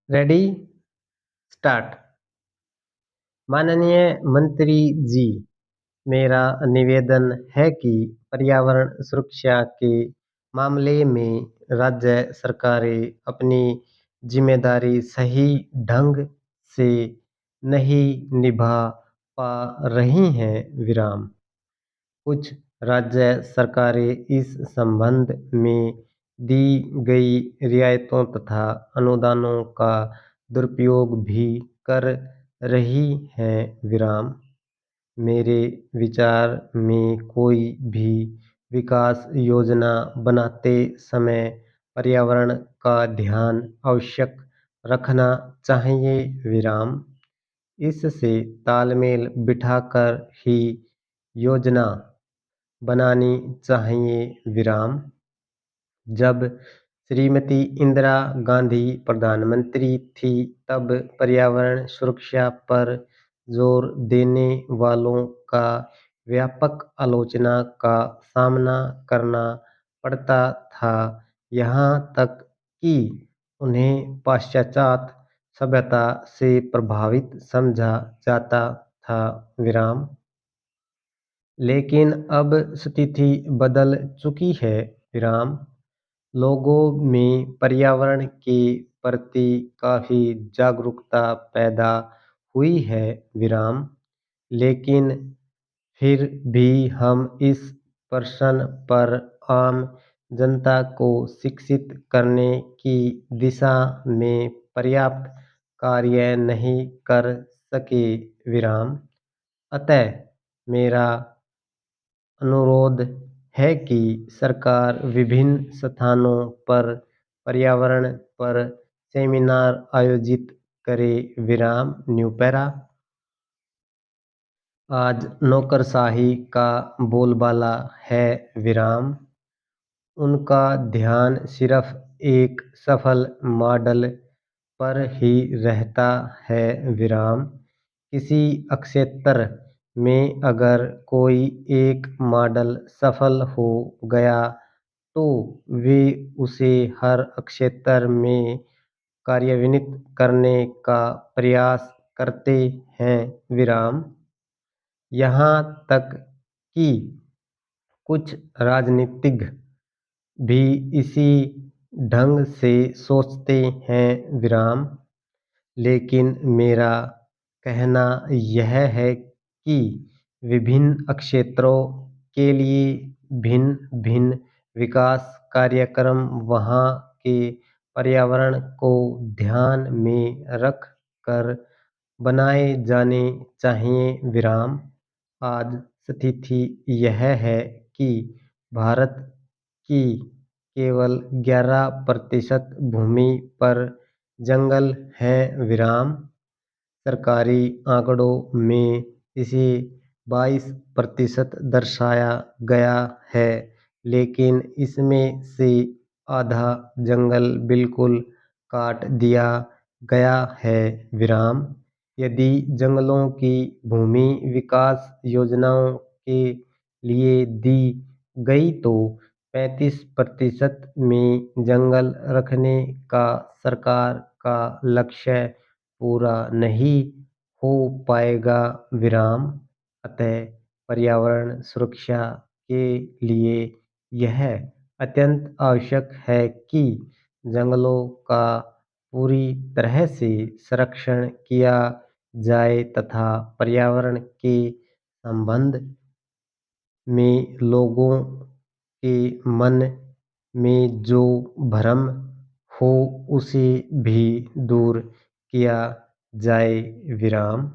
Ready start. माननीय मंत्री जी, मेरा निवेदन है कि पर्यावरण सुरक्षा के मामले में राज्य सरकारें अपनी जिम्मेदारी सही ढंग से नहीं निभा पा रही हैं। विराम। कुछ राज्य सरकारें इस संबंध में दी गई रियायतों तथा अनुदानों का दुरुपयोग भी कर रही हैं। विराम। मेरे विचार में कोई भी विकास योजना बनाते समय पर्यावरण का ध्यान आवश्यक रखना चाहिए। विराम। इससे तालमेल बिठाकर ही योजना बनानी चाहिए। विराम। जब श्रीमती इंदिरा गांधी प्रधानमंत्री थी तब पर्यावरण सुरक्षा पर जोर देने वालों का व्यापक आलोचना का सामना करना पड़ता था, यहाँ तक कि उन्हें पाश्चात्य सभ्यता से प्रभावित समझा जाता था। विराम। लेकिन अब स्थिति बदल चुकी है। विराम। लोगों में पर्यावरण के प्रति काफ़ी जागरूकता पैदा हुई है। विराम। लेकिन फिर भी हम इस प्रश्न पर आम जनता को शिक्षित करने की दिशा में पर्याप्त कार्य नहीं कर सके। विराम। अतः मेरा अनुरोध है कि सरकार विभिन्न स्थानों पर पर्यावरण पर सेमिनार आयोजित करे। विराम। New para. आज नौकरशाही का बोलबाला है। विराम। उनका ध्यान सिर्फ एक सफल मॉडल पर ही रहता है। विराम। किसी क्षेत्र में अगर कोई एक मॉडल सफल हो गया तो वे उसे हर क्षेत्र में कार्यान्वित करने का प्रयास करते हैं। विराम। यहाँ तक कि कुछ राजनीतिज्ञ भी इसी ढंग से सोचते हैं। विराम। लेकिन मेरा कहना यह है कि विभिन्न क्षेत्रों के लिए भिन्न भिन्न विकास कार्यक्रम वहाँ के पर्यावरण को ध्यान में रख कर बनाए जाने चाहिए। विराम। आज स्थिति यह है कि भारत की केवल 11% भूमि पर जंगल हैं। विराम। सरकारी आंकड़ों में इसे 22% दर्शाया गया है, लेकिन इसमें से आधा जंगल बिल्कुल काट दिया गया है। विराम। यदि जंगलों की भूमि विकास योजनाओं के लिए दी गई तो 35% में जंगल रखने का सरकार का लक्ष्य पूरा नहीं हो पाएगा। विराम। अतः पर्यावरण सुरक्षा के लिए यह अत्यंत आवश्यक है कि जंगलों का पूरी तरह से संरक्षण किया जाए तथा पर्यावरण के संबंध में लोगों के मन में जो भ्रम हो उसे भी दूर किया जाए। विराम।